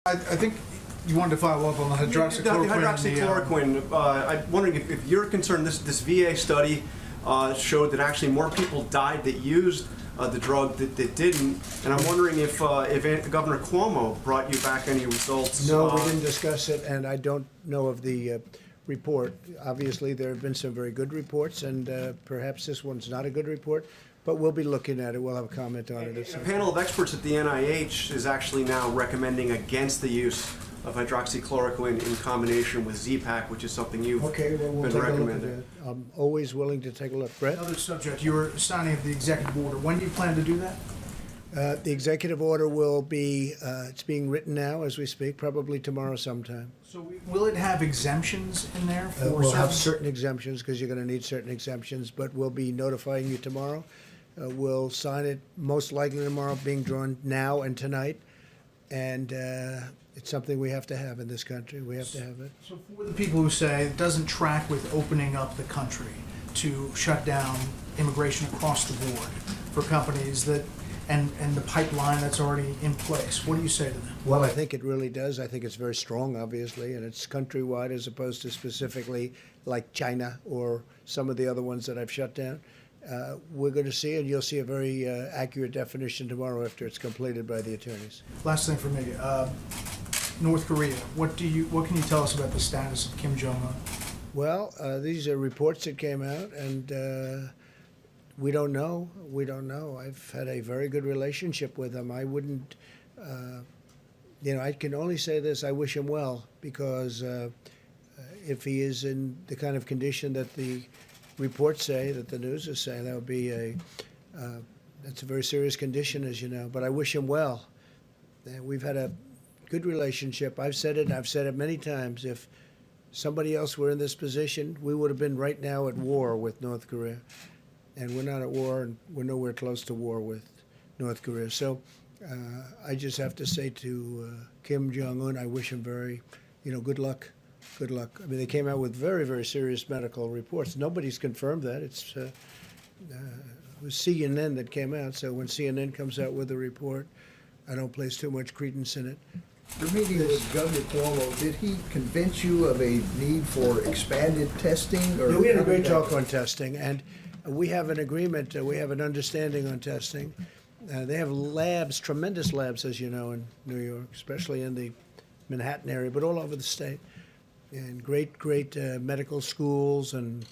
I think you wanted to follow up on the hydroxychloroquine. Hydroxychloroquine. I'm wondering if you're concerned. This VA study showed that actually more people died that used the drug that didn't. And I'm wondering if Governor Cuomo brought you back any results. No, we didn't discuss it, and I don't know of the report. Obviously, there have been some very good reports, and perhaps this one's not a good report, but we'll be looking at it. We'll have a comment on it. A panel of experts at the NIH is actually now recommending against the use of hydroxychloroquine in combination with Z-Pak, which is something you've Okay, well, we'll been take a look at recommending. that. I'm always willing to take a look. Brett? Another subject, you were signing of the executive order. When do you plan to do that? The executive order will be, it's being written now as we speak, probably tomorrow sometime. So will it have exemptions in there for We'll have certain? certain exemptions, because you're going to need certain exemptions, but we'll be notifying you tomorrow. We'll sign it most likely tomorrow, being drawn now and tonight. And it's something we have to have in this country. We have to have it. So for the people who say it doesn't track with opening up the country to shut down immigration across the board for companies that, and the pipeline that's already in place, what do you say to them? Well, I think it really does. I think it's very strong, obviously, and it's countrywide as opposed to specifically like China or some of the other ones that I've shut down. We're going to see, and you'll see a very accurate definition tomorrow after it's completed by the attorneys. Last thing for me, North Korea. What can you tell us about the status of Kim Jong-un? Well, these are reports that came out, and we don't know. We don't know. I've had a very good relationship with him. I wouldn't, I can only say this: I wish him well, because if he is in the kind of condition that the reports say, that the news is saying, that would be that's a very serious condition, as you know. But I wish him well. We've had a good relationship. I've said it, and I've said it many times. If somebody else were in this position, we would have been right now at war with North Korea. And we're not at war, and we're nowhere close to war with North Korea. So I just have to say to Kim Jong-un, I wish him very, good luck. Good luck. I mean, they came out with very, very serious medical reports. Nobody's confirmed that. It was CNN that came out. So when CNN comes out with a report, I don't place too much credence in it. Your meeting with Governor Cuomo, did he convince you of a need for expanded testing? Or Yeah, we had a great talk on testing, and we have an agreement, we have an understanding on testing. They have labs, tremendous labs, as you know, in New York, especially in the Manhattan area, but all over the state. And great medical schools and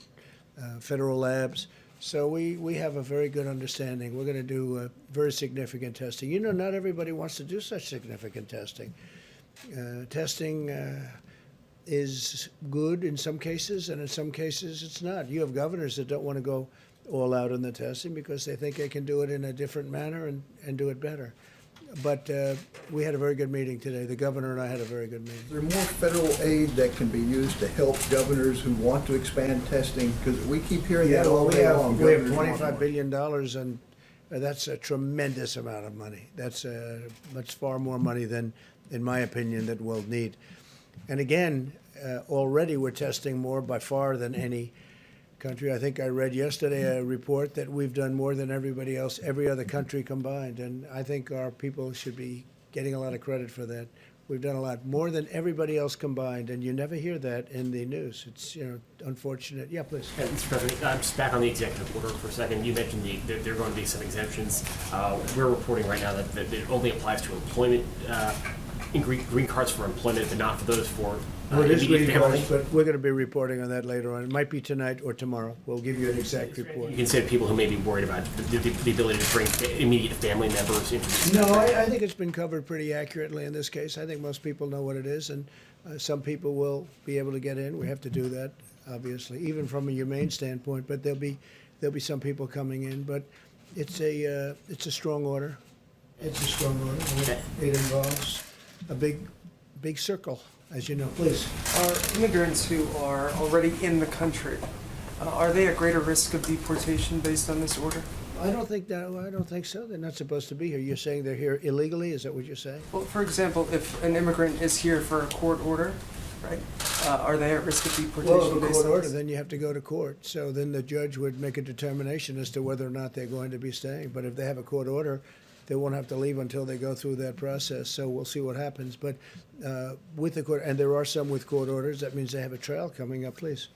federal labs. So we have a very good understanding. We're going to do very significant testing. Not everybody wants to do such significant testing. Testing is good in some cases, and in some cases it's not. You have governors that don't want to go all out in the testing because they think they can do it in a different manner and do it better. But we had a very good meeting today. The governor and I had a very good meeting. Is there more federal aid that can be used to help governors who want to expand testing? Because we keep hearing that all day long. We have Governors want $25 more. billion, and that's a tremendous amount of money. That's much far more money than, in my opinion, that we'll need. And again, already we're testing more by far than any country. I think I read yesterday a report that we've done more than everybody else, every other country combined. And I think our people should be getting a lot of credit for that. We've done a lot more than everybody else combined, and you never hear that in the news. It's unfortunate. Yeah, please. Mr. President, I'm just back on the executive order for a second. You mentioned there are going to be some exemptions. We're reporting right now that it only applies to employment, green cards for employment, but not for those for Well, it is immediate green family. cards, but we're going to be reporting on that later on. It might be tonight or tomorrow. We'll give you an exact report. You can say to people who may be worried about the ability to bring immediate family members into this. No, I think it's been covered pretty accurately in this case. I think most people know what it is, and some people will be able to get in. We have to do that, obviously, even from a humane standpoint. But there'll be some people coming in. But it's a strong order. It's a strong order. It involves a big circle, as you know. Please. Are immigrants who are already in the country, are they at greater risk of deportation based on this order? I don't think so. They're not supposed to be here. You're saying they're here illegally? Is that what you're saying? Well, for example, if an immigrant is here for a court order, right, are they at risk of deportation Well, if a based court on order, this? then you have to go to court. So then the judge would make a determination as to whether or not they're going to be staying. But if they have a court order, they won't have to leave until they go through that process. So we'll see what happens. But with the court, and there are some with court orders, that means they have a trial coming up. Please.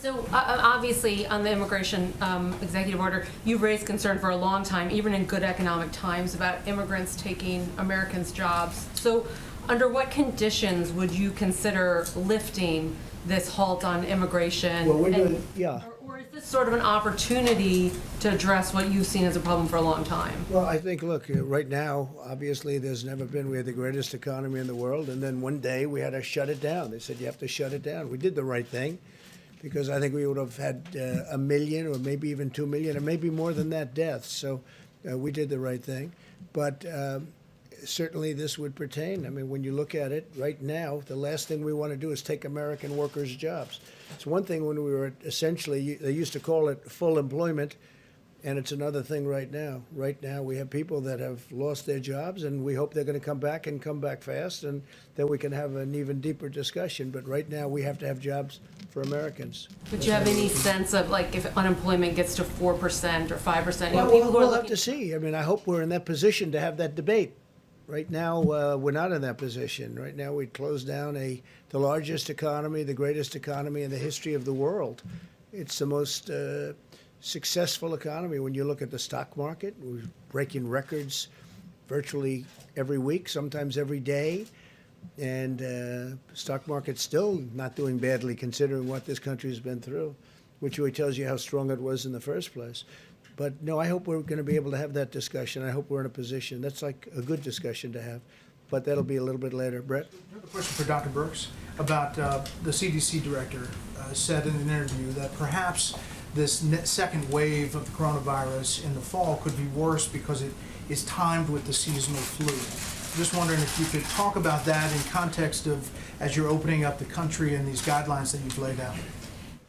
So obviously, on the immigration executive order, you've raised concern for a long time, even in good economic times, about immigrants taking Americans' jobs. So under what conditions would you consider lifting this halt on immigration? Well, we're doing, yeah. Or is this sort of an opportunity to address what you've seen as a problem for a long time? Well, I think, look, right now, obviously, there's never been, we had the greatest economy in the world, and then one day we had to shut it down. They said, you have to shut it down. We did the right thing, because I think we would have had 1 million or maybe even 2 million, or maybe more than that deaths. So we did the right thing. But certainly this would pertain. I mean, when you look at it right now, the last thing we want to do is take American workers' jobs. It's one thing when we were essentially, they used to call it full employment, and it's another thing right now. Right now, we have people that have lost their jobs, and we hope they're going to come back and come back fast, and then we can have an even deeper discussion. But right now, we have to have jobs for Americans. Would you have any sense of, like, if unemployment gets to 4% or 5%? Well, People who are we'll have looking. to see. I mean, I hope we're in that position to have that debate. Right now, we're not in that position. Right now, we closed down the largest economy, the greatest economy in the history of the world. It's the most successful economy. When you look at the stock market, we're breaking records virtually every week, sometimes every day. And stock market's still not doing badly considering what this country has been through, which really tells you how strong it was in the first place. But no, I hope we're going to be able to have that discussion. I hope we're in a position. That's like a good discussion to have. But that'll be a little bit later. Brett? I have a question for Dr. Birx about the CDC director said in an interview that perhaps this second wave of the coronavirus in the fall could be worse because it is timed with the seasonal flu. I'm just wondering if you could talk about that in context of as you're opening up the country and these guidelines that you've laid out.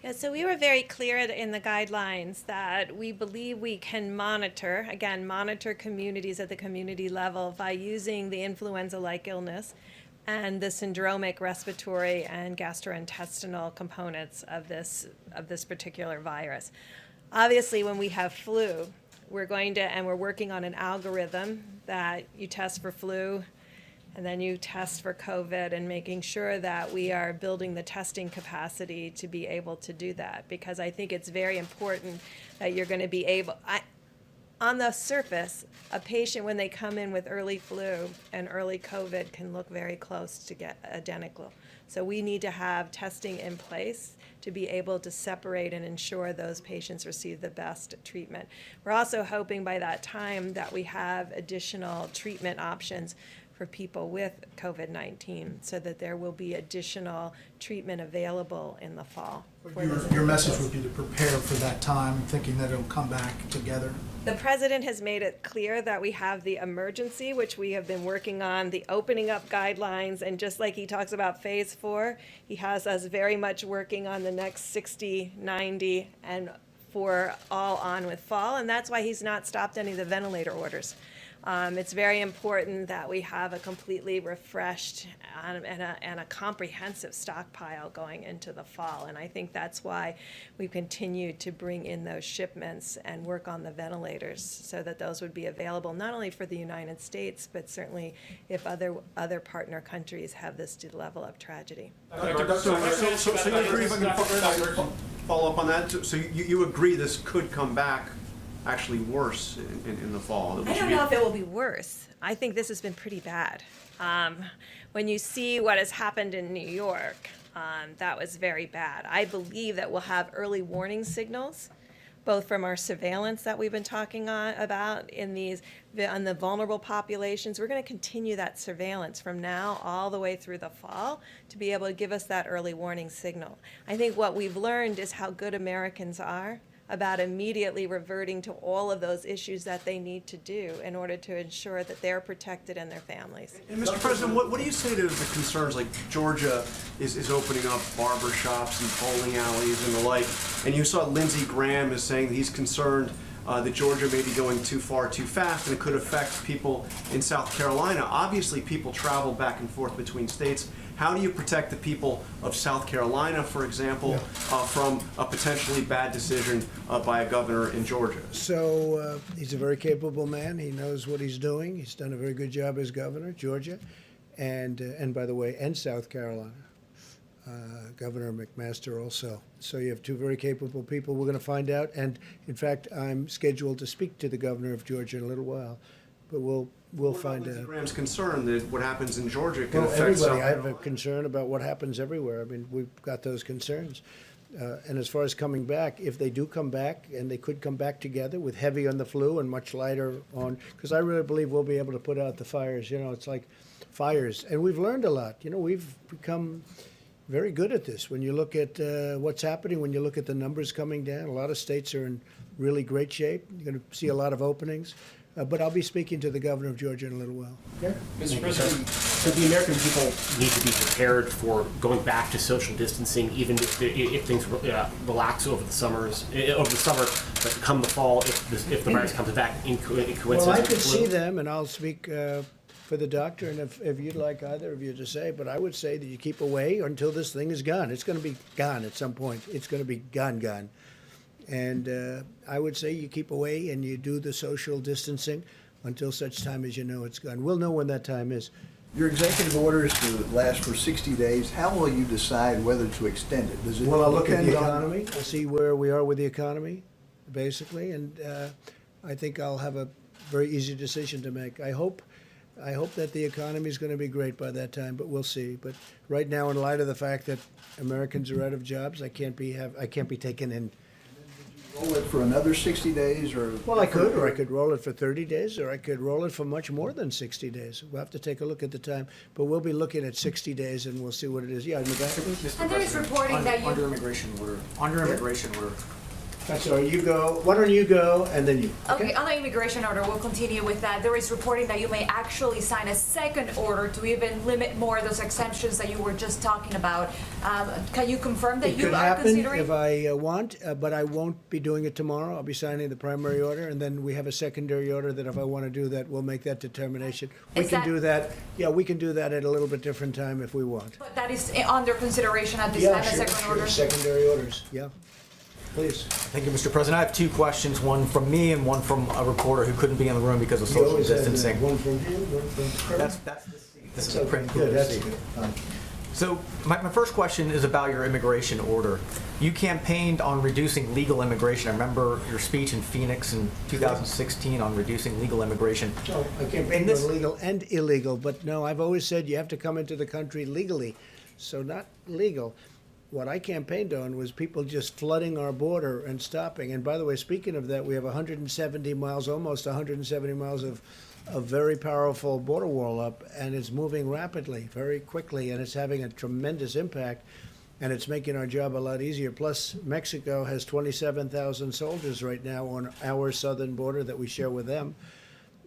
Yeah, so we were very clear in the guidelines that we believe we can monitor communities at the community level by using the influenza-like illness and the syndromic respiratory and gastrointestinal components of this particular virus. Obviously, when we have flu, we're working on an algorithm that you test for flu, and then you test for COVID, and making sure that we are building the testing capacity to be able to do that. Because I think it's very important that you're going to be able, on the surface, a patient when they come in with early flu and early COVID can look very close to get identical. So we need to have testing in place to be able to separate and ensure those patients receive the best treatment. We're also hoping by that time that we have additional treatment options for people with COVID-19, so that there will be additional treatment available in the fall. Your message would be to prepare for that time, thinking that it'll come back together. The president has made it clear that we have the emergency, which we have been working on, the opening up guidelines, and just like he talks about phase 4, he has us very much working on the next 60, 90, and for all on with fall, and that's why he's not stopped any of the ventilator orders. It's very important that we have a completely refreshed and a comprehensive stockpile going into the fall. And I think that's why we continue to bring in those shipments and work on the ventilators so that those would be available not only for the United States, but certainly if other partner countries have this level of tragedy. So you agree, if I can follow up on that? So you agree this could come back actually worse in the fall? I don't know if it will be worse. I think this has been pretty bad. When you see what has happened in New York, that was very bad. I believe that we'll have early warning signals, both from our surveillance that we've been talking about on the vulnerable populations. We're going to continue that surveillance from now all the way through the fall to be able to give us that early warning signal. I think what we've learned is how good Americans are about immediately reverting to all of those issues that they need to do in order to ensure that they're protected and their families. And Mr. President, what do you say to the concerns like Georgia is opening up barber shops and bowling alleys and the like, and you saw Lindsey Graham is saying he's concerned that Georgia may be going too far too fast, and it could affect people in South Carolina. Obviously, people travel back and forth between states. How do you protect the people of South Carolina, for example, from a potentially bad decision by a governor in Georgia? So he's a very capable man. He knows what he's doing. He's done a very good job as governor, Georgia, and by the way, and South Carolina. Governor McMaster also. So you have two very capable people. We're going to find out. And in fact, I'm scheduled to speak to the governor of Georgia in a little while. But we'll find Lindsey out. Graham's concern that what happens in Georgia can Well, affect South everybody, I have a Carolina. concern about what happens everywhere. I mean, we've got those concerns. And as far as coming back, if they do come back, and they could come back together with heavy on the flu and much lighter on, because I really believe we'll be able to put out the fires. You know, it's like fires. And we've learned a lot. You know, we've become very good at this. When you look at what's happening, when you look at the numbers coming down, a lot of states are in really great shape. You're going to see a lot of openings. But I'll be speaking to the governor of Georgia in a little while. Mr. President, so the American people need to be prepared for going back to social distancing, even if things relax over the summer, but come the fall, if the virus comes back in coincidence. Well, I with could the flu. see them, and I'll speak for the doctor, and if you'd like either of you to say, but I would say that you keep away until this thing is gone. It's going to be gone at some point. It's going to be gone. And I would say you keep away and you do the social distancing until such time as you know it's gone. We'll know when that time is. Your executive order is to last for 60 days. How will you decide whether to extend it? Does it Well, I'll look at the depend on- economy. I'll see where we are with the economy, basically, and I think I'll have a very easy decision to make. I hope that the economy is going to be great by that time, but we'll see. But right now, in light of the fact that Americans are out of jobs, I can't be taken in. Roll it for another 60 days or? Well, I could roll it for 30 days, or I could roll it for much more than 60 days. We'll have to take a look at the time, but we'll be looking at 60 days, and we'll see what it is. Yeah, in the back. And there is reporting that Under you, immigration order, under immigration order. That's all right. You go. Why don't you go, and then you. okay, on the immigration order, we'll continue with that. There is reporting that you may actually sign a second order to even limit more of those exemptions that you were just talking about. Can you confirm that It you could are happen considering? if I want, but I won't be doing it tomorrow. I'll be signing the primary order, and then we have a secondary order that if I want to do that, we'll make that determination. We Is can that- do that. Yeah, we can do that at a little bit different time if we want. But that is under consideration at this Yeah, time, a sure, second order? Secondary orders, yeah. Please. Thank you, Mr. President. I have two questions, one from me and one from a reporter who couldn't be in the room because of You social always have distancing. one from him, one from. That's the seat. This is a Okay, pretty good, cool that's seat. good. So my first question is about your immigration order. You campaigned on reducing legal immigration. I remember your speech in Phoenix in 2016 on reducing legal immigration. No, I can't In be this- legal and illegal, but no, I've always said you have to come into the country legally, so not legal. What I campaigned on was people just flooding our border and stopping. And by the way, speaking of that, we have 170 miles, almost 170 miles of very powerful border wall up, and it's moving rapidly, very quickly, and it's having a tremendous impact, and it's making our job a lot easier. Plus, Mexico has 27,000 soldiers right now on our southern border that we share with them,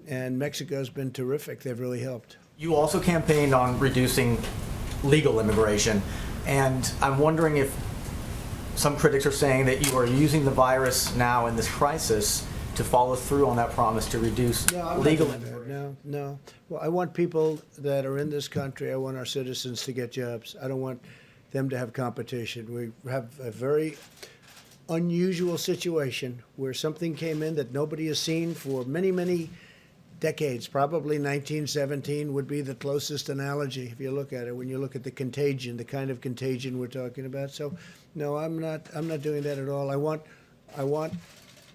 and Mexico's been terrific. They've really helped. You also campaigned on reducing legal immigration. And I'm wondering if some critics are saying that you are using the virus now in this crisis to follow through on that promise to reduce No, I'm legal not doing that. immigration. No. Well, I want people that are in this country, I want our citizens to get jobs. I don't want them to have competition. We have a very unusual situation where something came in that nobody has seen for many, many decades. Probably 1917 would be the closest analogy if you look at it, when you look at the contagion, the kind of contagion we're talking about. So, no, I'm not doing that at all. I want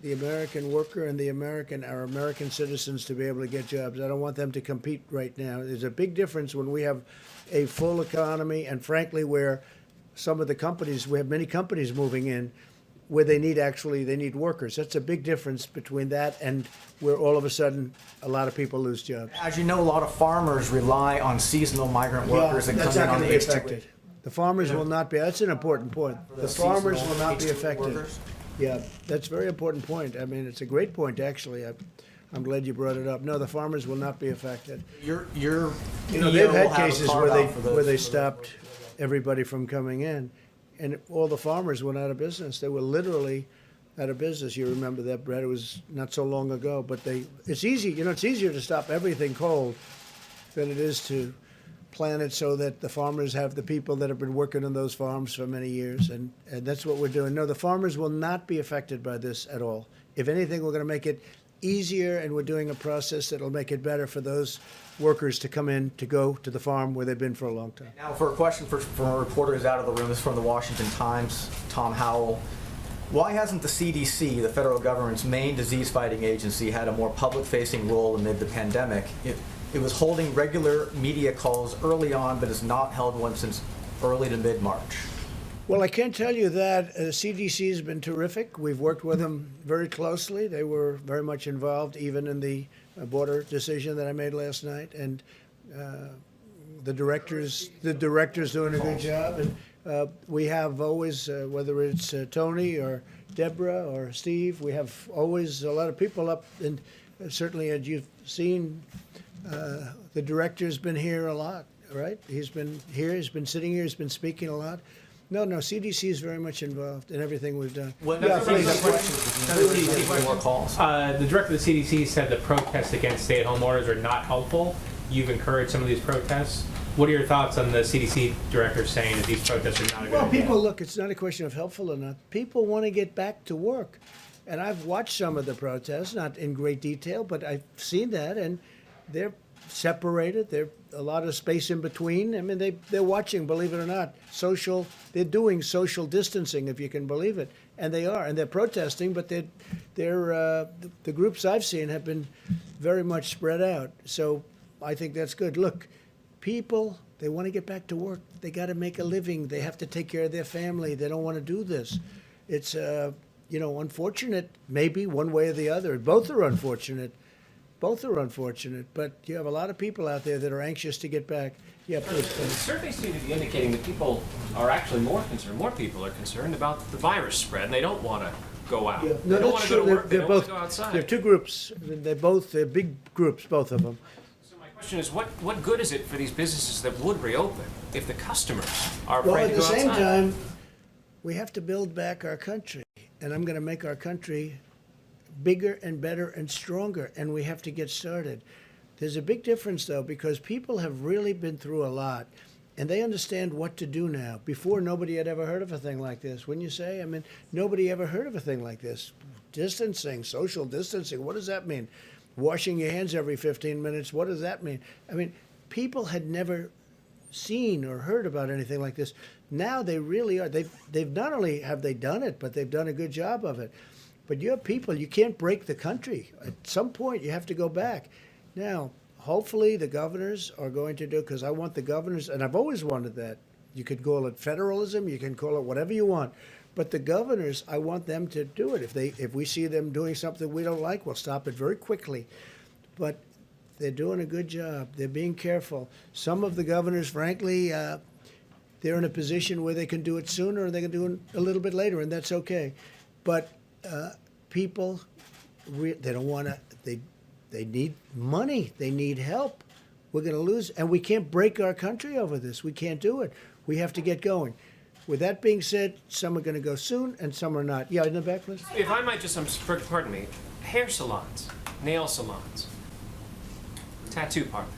the American worker and our American citizens to be able to get jobs. I don't want them to compete right now. There's a big difference when we have a full economy, and frankly, where some of the companies, we have many companies moving in, where they need workers. That's a big difference between that and where all of a sudden a lot of people lose jobs. As you know, a lot of farmers rely on seasonal migrant workers that that's come in not on going the to be affected. The farmers will not be. That's an important point. The farmers will not be affected. Yeah, that's a very important point. I mean, it's a great point, actually. I'm glad you brought it up. No, the farmers will not be affected. Your You EO know, they've will had have a cases carve-out for those- where they stopped everybody from coming in, and all the farmers went out of business. They were literally out of business. You remember that, Brett? It was not so long ago. But it's easy. It's easier to stop everything cold than it is to plan it so that the farmers have the people that have been working on those farms for many years, and that's what we're doing. No, the farmers will not be affected by this at all. If anything, we're going to make it easier, and we're doing a process that'll make it better for those workers to come in, to go to the farm where they've been for a long time. Now, for a question from a reporter who's out of the room, this is from the Washington Times, Tom Howell. Why hasn't the CDC, the federal government's main disease-fighting agency, had a more public-facing role amid the pandemic? It was holding regular media calls early on, but has not held one since early to mid-March. Well, I can tell you that CDC has been terrific. We've worked with them very closely. They were very much involved, even in the border decision that I made last night. And the director's doing a good job. And we have always, whether it's Tony or Deborah or Steve, we have always a lot of people up. And certainly, as you've seen, the director's been here a lot, right? He's been here, he's been sitting here, he's been speaking a lot. No, CDC is very much involved in everything we've done. When Yeah, the please. CDC get more calls. The director of the CDC said the protests against stay-at-home orders are not helpful. You've encouraged some of these protests. What are your thoughts on the CDC director saying that these protests are not a good Well, idea? people, look, it's not a question of helpful or not. People want to get back to work. And I've watched some of the protests, not in great detail, but I've seen that, and they're separated. There's a lot of space in between. I mean, they're watching, believe it or not, they're doing social distancing, if you can believe it. And they are, and they're protesting, but the groups I've seen have been very much spread out. So I think that's good. Look, people, they want to get back to work. They got to make a living. They have to take care of their family. They don't want to do this. It's, unfortunate, maybe one way or the other. Both are unfortunate. But you have a lot of people out there that are anxious to get back. Yeah, please. Surveys seem to be indicating that people are actually more concerned, more people are concerned about the virus spread, and they don't want to go out. Yeah. They No, don't want that's to go true. to work, they They're don't want both. to go outside. They're two groups. They're big groups, both of them. So my question is, what good is it for these businesses that would reopen if the customers are Well, afraid at to the go same outside? time, we have to build back our country, and I'm going to make our country bigger and better and stronger, and we have to get started. There's a big difference, though, because people have really been through a lot, and they understand what to do now. Before, nobody had ever heard of a thing like this, wouldn't you say? I mean, nobody ever heard of a thing like this. Distancing, social distancing, what does that mean? Washing your hands every 15 minutes, what does that mean? I mean, people had never seen or heard about anything like this. Now they really are. They've not only have they done it, but they've done a good job of it. But you have people, you can't break the country. At some point, you have to go back. Now, hopefully the governors are going to do, because I want the governors, and I've always wanted that. You could call it federalism, you can call it whatever you want. But the governors, I want them to do it. If we see them doing something we don't like, we'll stop it very quickly. But they're doing a good job. They're being careful. Some of the governors, frankly, they're in a position where they can do it sooner or they can do it a little bit later, and that's okay. But people, they don't want to, they need money. They need help. We're going to lose, and we can't break our country over this. We can't do it. We have to get going. With that being said, some are going to go soon and some are not. Yeah, in the back, please. If I might just, pardon me, hair salons, nail salons, tattoo parlors.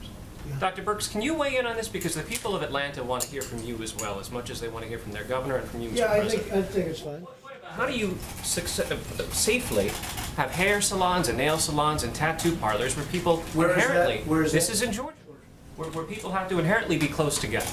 Dr. Birx, can you weigh in on this? Because the people of Atlanta want to hear from you as well, as much as they want to hear from their governor and from you, Mr. President. I think it's fine. How do you safely have hair salons and nail salons and tattoo parlors where people Where is that? inherently, Where is this that? is in Georgia, where people have to inherently be close together?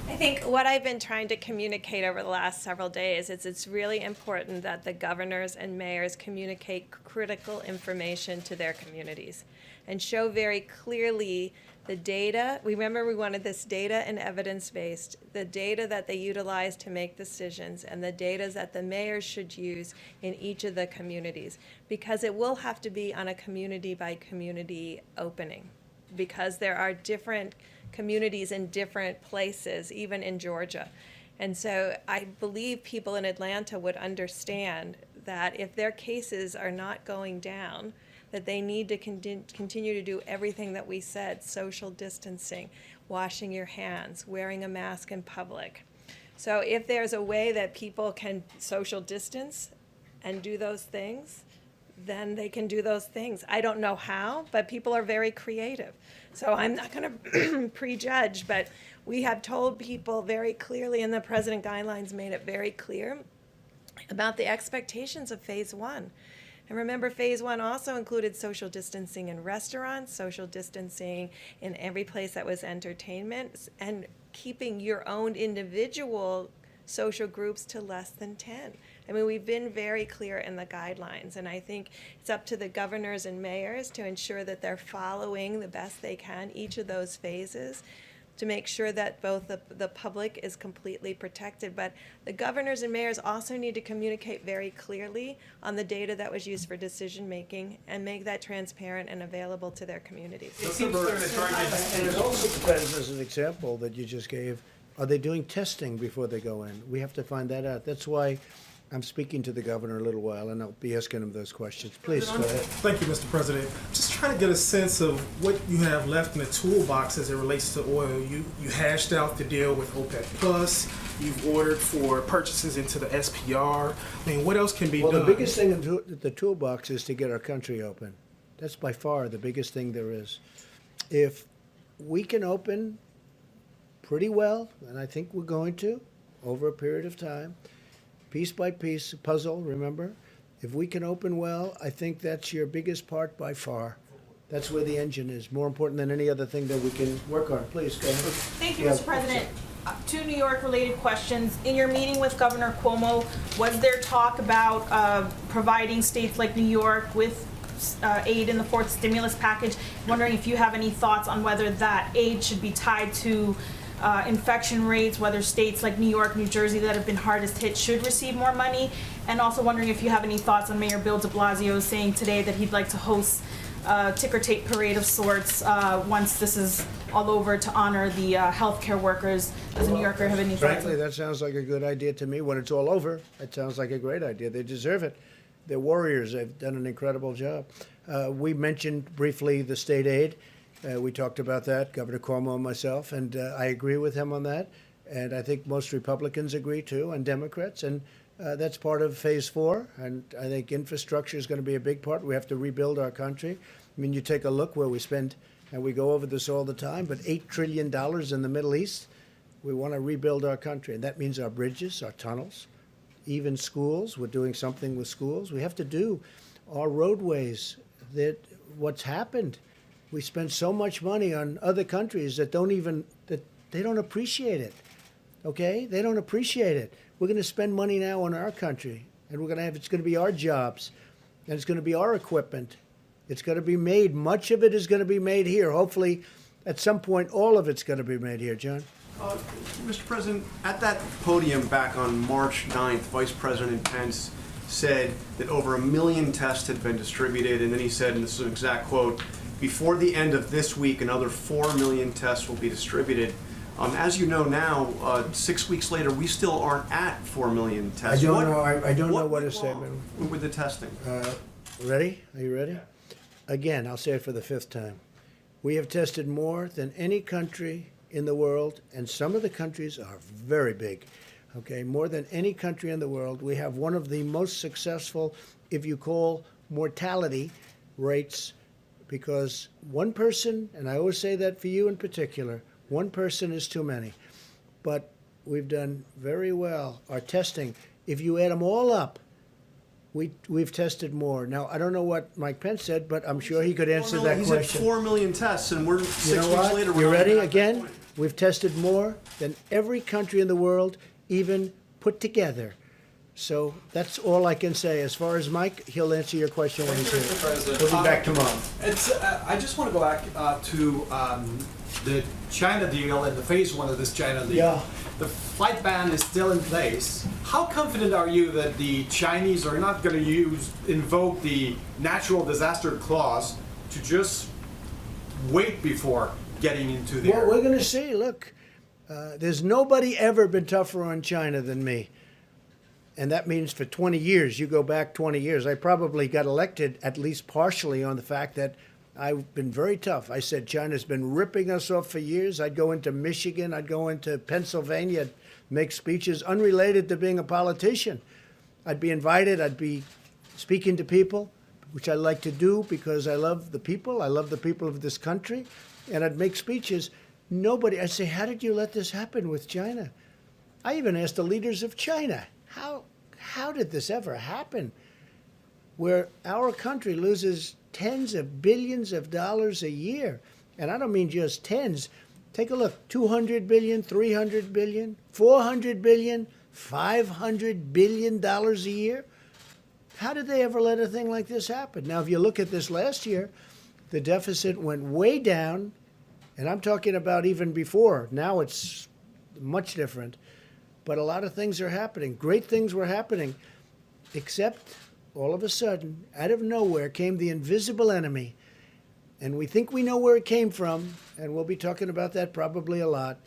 I think what I've been trying to communicate over the last several days is it's really important that the governors and mayors communicate critical information to their communities and show very clearly the data. Remember, we wanted this data and evidence-based, the data that they utilize to make decisions and the data that the mayors should use in each of the communities, because it will have to be on a community-by-community opening, because there are different communities in different places, even in Georgia. And so I believe people in Atlanta would understand that if their cases are not going down, that they need to continue to do everything that we said: social distancing, washing your hands, wearing a mask in public. So if there's a way that people can social distance and do those things, then they can do those things. I don't know how, but people are very creative. So I'm not going to prejudge, but we have told people very clearly, and the president guidelines made it very clear about the expectations of phase one. And remember, phase one also included social distancing in restaurants, social distancing in every place that was entertainment, and keeping your own individual social groups to less than 10. I mean, we've been very clear in the guidelines, and I think it's up to the governors and mayors to ensure that they're following the best they can each of those phases to make sure that both the public is completely protected. But the governors and mayors also need to communicate very clearly on the data that was used for decision making and make that transparent and available to their communities. And it also depends, as an example that you just gave, are they doing testing before they go in? We have to find that out. That's why I'm speaking to the governor in a little while, and I'll be asking him those questions. Please, go ahead. Thank you, Mr. President. Just trying to get a sense of what you have left in the toolbox as it relates to oil. You hashed out the deal with OPEC Plus. You've ordered for purchases into the SPR. I mean, what else can be done? Well, the biggest thing in the toolbox is to get our country open. That's by far the biggest thing there is. If we can open pretty well, and I think we're going to, over a period of time, piece by piece, puzzle, remember? If we can open well, I think that's your biggest part by far. That's where the engine is, more important than any other thing that we can work on. Please, go ahead. Thank you, Mr. President. Two New York-related questions. In your meeting with Governor Cuomo, was there talk about providing states like New York with aid in the fourth stimulus package? I'm wondering if you have any thoughts on whether that aid should be tied to infection rates, whether states like New York, New Jersey that have been hardest hit should receive more money, and also wondering if you have any thoughts on Mayor Bill de Blasio saying today that he'd like to host a ticker tape parade of sorts once this is all over to honor the healthcare workers. Does a New Yorker have any thoughts? Frankly, that sounds like a good idea to me. When it's all over, it sounds like a great idea. They deserve it. They're warriors. They've done an incredible job. We mentioned briefly the state aid. We talked about that, Governor Cuomo and myself, and I agree with him on that. And I think most Republicans agree too, and Democrats. And that's part of phase four. And I think infrastructure is going to be a big part. We have to rebuild our country. I mean, you take a look where we spend, and we go over this all the time, but $8 trillion in the Middle East. We want to rebuild our country. And that means our bridges, our tunnels, even schools. We're doing something with schools. We have to do our roadways. That what's happened. We spend so much money on other countries that they don't appreciate it. Okay? They don't appreciate it. We're going to spend money now on our country, and it's going to be our jobs, and it's going to be our equipment. It's going to be made. Much of it is going to be made here. Hopefully, at some point, all of it's going to be made here. John? Mr. President, at that podium back on March 9th, Vice President Pence said that over 1 million tests had been distributed, and then he said, and this is an exact quote, before the end of this week, another 4 million tests will be distributed. As you know now, 6 weeks later, we still aren't at 4 million tests. I don't know what his statement was. With the testing. Ready? Are you ready? Again, I'll say it for the 5th time. We have tested more than any country in the world, and some of the countries are very big. Okay, more than any country in the world. We have one of the most successful, if you call mortality rates, because one person, and I always say that for you in particular, one person is too many. But we've done very well. Our testing, if you add them all up, we've tested more. Now, I don't know what Mike Pence said, but I'm sure he could answer that He's question. at 4 million tests, and we're 6 You know weeks what? later. You ready again? We've tested more than every country in the world, even put together. So that's all I can say. As far as Mike, he'll answer your question when he's here. Mr. President. We'll be back tomorrow. I just want to go back to the China deal and the phase one of this China deal. Yeah. The flight ban is still in place. How confident are you that the Chinese are not going to invoke the natural disaster clause to just wait before getting into their... Well, we're going to see. Look, there's nobody ever been tougher on China than me. And that means for 20 years, you go back 20 years, I probably got elected at least partially on the fact that I've been very tough. I said China's been ripping us off for years. I'd go into Michigan, I'd go into Pennsylvania, make speeches unrelated to being a politician. I'd be invited, I'd be speaking to people, which I like to do because I love the people of this country, and I'd make speeches. I'd say, how did you let this happen with China? I even asked the leaders of China, how did this ever happen? Where our country loses tens of billions of dollars a year. And I don't mean just tens. Take a look, 200 billion, 300 billion, 400 billion, 500 billion dollars a year. How did they ever let a thing like this happen? Now, if you look at this last year, the deficit went way down, and I'm talking about even before. Now it's much different. But a lot of things are happening. Great things were happening, except all of a sudden, out of nowhere, came the invisible enemy. And we think we know where it came from, and we'll be talking about that probably a lot.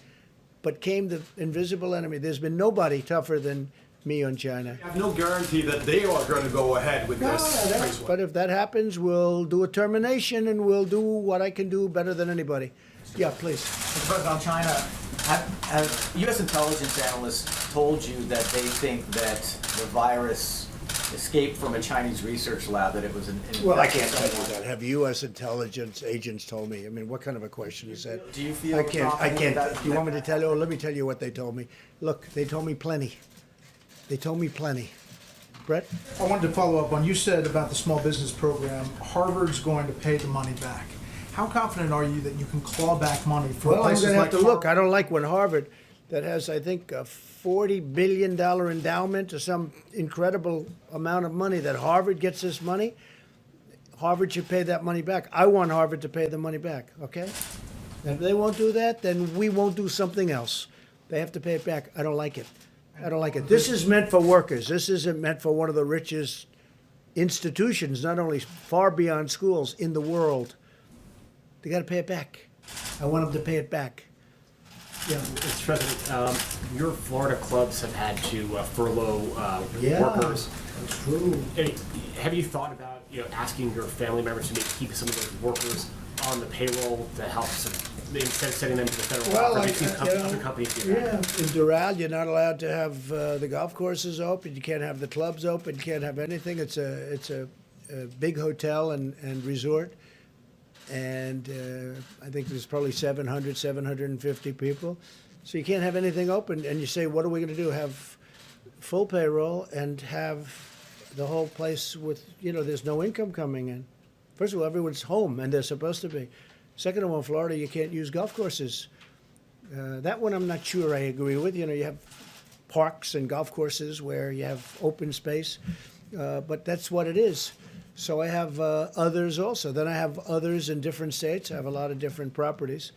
But came the invisible enemy. There's been nobody tougher than me on China. I have no guarantee that they are going to go ahead with this phase one. But if that happens, we'll do a termination, and we'll do what I can do better than anybody. Yeah, please. Mr. President, on China, have U.S. intelligence analysts told you that they think that the virus escaped from a Chinese research lab, that it was an... Well, I can't tell you that. Have U.S. intelligence agents told me? I mean, what kind of a question is that? Do you feel I can't. confident that- Do you want me to tell you? Or let me tell you what they told me. Look, they told me plenty. They told me plenty. Brett? I wanted to follow up on, you said about the small business program, Harvard's going to pay the money back. How confident are you that you can claw back money from Well, I'm places going to like have to look. Harvard? I don't like when Harvard, that has, I think, a $40 billion endowment or some incredible amount of money, that Harvard gets this money. Harvard should pay that money back. I want Harvard to pay the money back, okay? And if they won't do that, then we won't do something else. They have to pay it back. I don't like it. I don't like it. This is meant for workers. This isn't meant for one of the richest institutions, not only far beyond schools, in the world. They got to pay it back. I want them to pay it back. Yeah. Mr. President, your Florida clubs have had to furlough Yeah, workers. that's true. Have you thought about asking your family members to maybe keep some of those workers on the payroll to help instead of sending them to the federal government? We've seen other companies do that. Yeah, in Doral, you're not allowed to have the golf courses open. You can't have the clubs open. You can't have anything. It's a big hotel and resort. And I think there's probably 700, 750 people. So you can't have anything open. And you say, what are we going to do? Have full payroll and have the whole place with, there's no income coming in. First of all, everyone's home, and they're supposed to be. Second of all, in Florida, you can't use golf courses. That one I'm not sure I agree with. You have parks and golf courses where you have open space, but that's what it is. So I have others also. Then I have others in different states. I have a lot of different properties.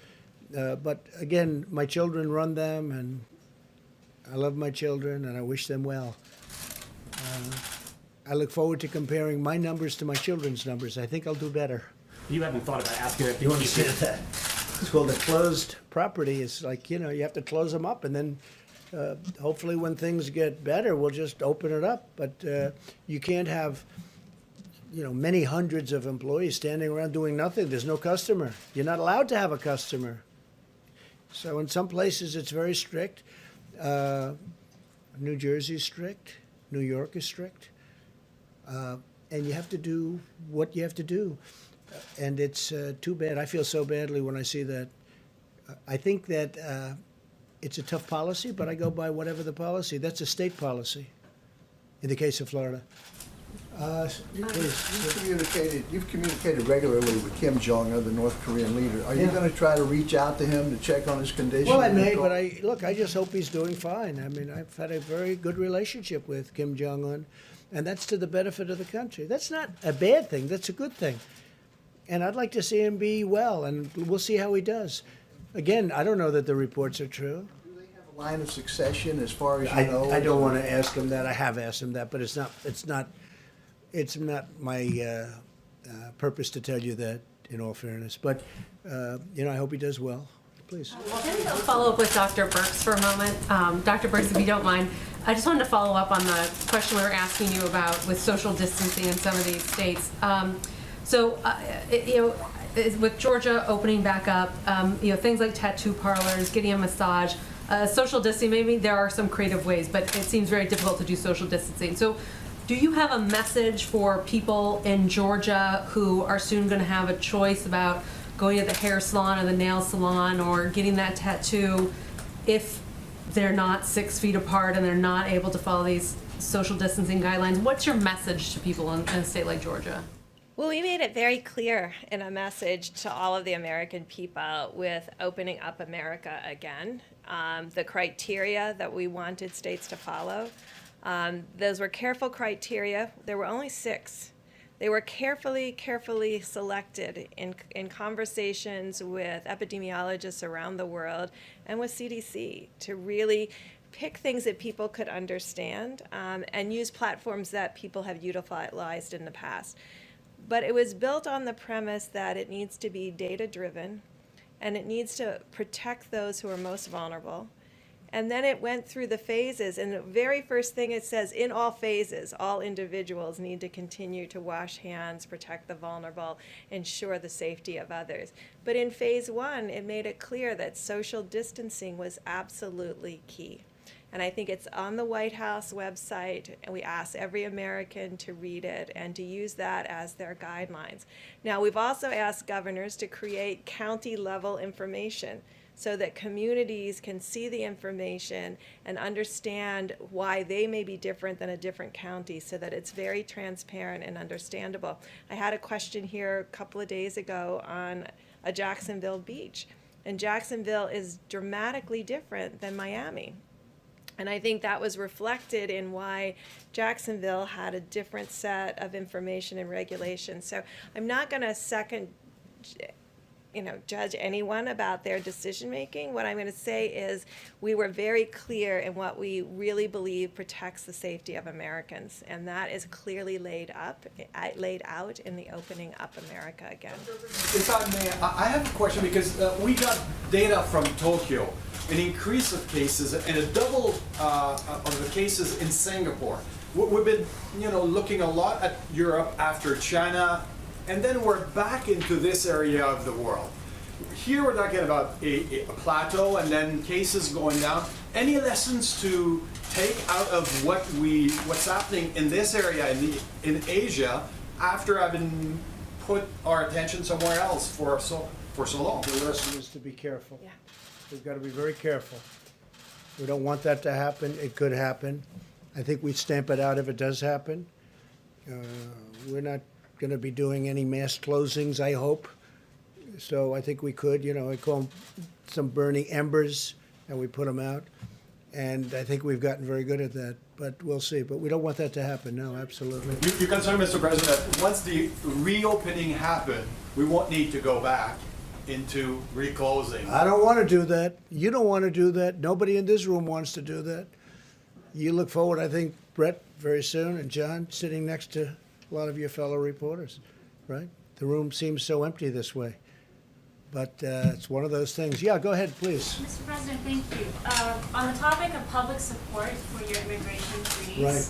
But again, my children run them, and I love my children, and I wish them well. I look forward to comparing my numbers to my children's numbers. I think I'll do better. You haven't thought about asking if You understand that? It's called a closed property. It's like, you have to close them up, and then hopefully when things get better, we'll just open it up. But you can't have many hundreds of employees standing around doing nothing. There's no customer. You're not allowed to have a customer. So in some places it's very strict. New Jersey's strict. New York is strict. And you have to do what you have to do. And it's too bad. I feel so badly when I see that. I think that it's a tough policy, but I go by whatever the policy. That's a state policy in the case of Florida. Please. You've communicated regularly with Kim Jong-un, the North Korean leader. Are you going to try to reach out to him to check on his condition? Well, I may, but I just hope he's doing fine. I mean, I've had a very good relationship with Kim Jong-un, and that's to the benefit of the country. That's not a bad thing. That's a good thing. And I'd like to see him be well, and we'll see how he does. Again, I don't know that the reports are true. Do they have a line of succession as far as you know? I don't want to ask him that. I have asked him that, but it's not my purpose to tell you that, in all fairness. But, I hope he does well. Please. I'll follow up with Dr. Birx for a moment. Dr. Birx, if you don't mind, I just wanted to follow up on the question we were asking you about with social distancing in some of these states. With Georgia opening back up, things like tattoo parlors, getting a massage, Social distancing, maybe there are some creative ways, but it seems very difficult to do social distancing. So do you have a message for people in Georgia who are soon going to have a choice about going to the hair salon or the nail salon or getting that tattoo if they're not 6 feet apart and they're not able to follow these social distancing guidelines? What's your message to people in a state like Georgia? Well, we made it very clear in a message to all of the American people with opening up America again, the criteria that we wanted states to follow. Those were careful criteria. There were only 6. They were carefully selected in conversations with epidemiologists around the world and with CDC to really pick things that people could understand and use platforms that people have utilized in the past. But it was built on the premise that it needs to be data-driven and it needs to protect those who are most vulnerable. And then it went through the phases, and the very first thing it says, in all phases, all individuals need to continue to wash hands, protect the vulnerable, ensure the safety of others. But in phase 1, it made it clear that social distancing was absolutely key. And I think it's on the White House website, and we ask every American to read it and to use that as their guidelines. Now, we've also asked governors to create county-level information so that communities can see the information and understand why they may be different than a different county, so that it's very transparent and understandable. I had a question here a couple of days ago on a Jacksonville beach, and Jacksonville is dramatically different than Miami. And I think that was reflected in why Jacksonville had a different set of information and regulations. So I'm not going to judge anyone about their decision making. What I'm going to say is we were very clear in what we really believe protects the safety of Americans, and that is clearly laid out in the Opening Up America Again. If I may, I have a question because we got data from Tokyo, an increase of cases and a double of the cases in Singapore. We've been, looking a lot at Europe after China, and then we're back into this area of the world. Here we're talking about a plateau and then cases going down. Any lessons to take out of what's happening in this area in Asia after having put our attention somewhere else for so long? The lesson is to be careful. Yeah. We've got to be very careful. We don't want that to happen. It could happen. I think we'd stamp it out if it does happen. We're not going to be doing any mass closings, I hope. So I think we could, I call them some burning embers, and we put them out. And I think we've gotten very good at that, but we'll see. But we don't want that to happen, no, absolutely. You're concerned, Mr. President, that once the reopening happens, we won't need to go back into reclosing. I don't want to do that. You don't want to do that. Nobody in this room wants to do that. You look forward, I think, Brett, very soon, and John, sitting next to a lot of your fellow reporters, right? The room seems so empty this way. But it's one of those things. Yeah, go ahead, please. Mr. President, thank you. On the topic of public support for your immigration freeze, Right.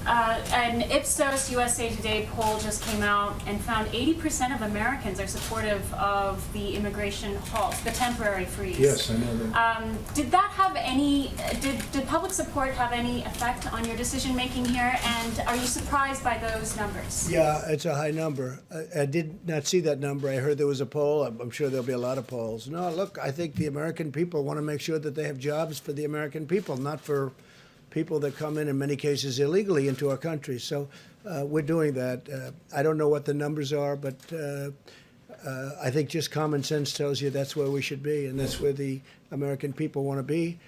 An Ipsos USA Today poll just came out and found 80% of Americans are supportive of the immigration halt, the temporary freeze. Yes, I know that. Did that have any, did public support have any effect on your decision making here? And are you surprised by those numbers? Yeah, it's a high number. I did not see that number. I heard there was a poll. I'm sure there'll be a lot of polls. No, look, I think the American people want to make sure that they have jobs for the American people, not for people that come in many cases illegally into our country. So we're doing that. I don't know what the numbers are, but I think just common sense tells you that's where we should be, and that's where the American people want to be.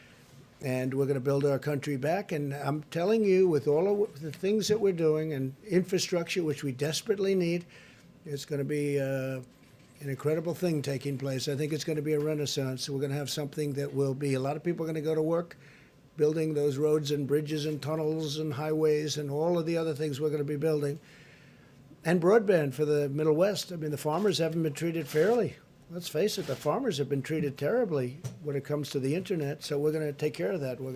And we're going to build our country back. And I'm telling you, with all of the things that we're doing and infrastructure, which we desperately need, it's going to be an incredible thing taking place. I think it's going to be a renaissance. We're going to have something that will be, a lot of people are going to go to work building those roads and bridges and tunnels and highways and all of the other things we're going to be building. And broadband for the Middle West. I mean, the farmers haven't been treated fairly. Let's face it, the farmers have been treated terribly when it comes to the internet, so we're going to take care of that. We're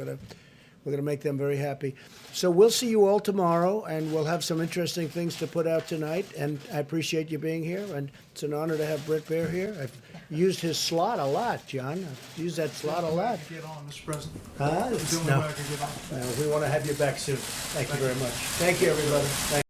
We're going to make them very happy. So we'll see you all tomorrow, and we'll have some interesting things to put out tonight. And I appreciate you being here, and it's an honor to have Brett Baer here. I've used his slot a lot, John. I've used that slot a lot. Get on, Mr. President. Huh? It's the only No. way I can get on. We want to have you back soon. Thank you very much. Thank you, everybody. Thank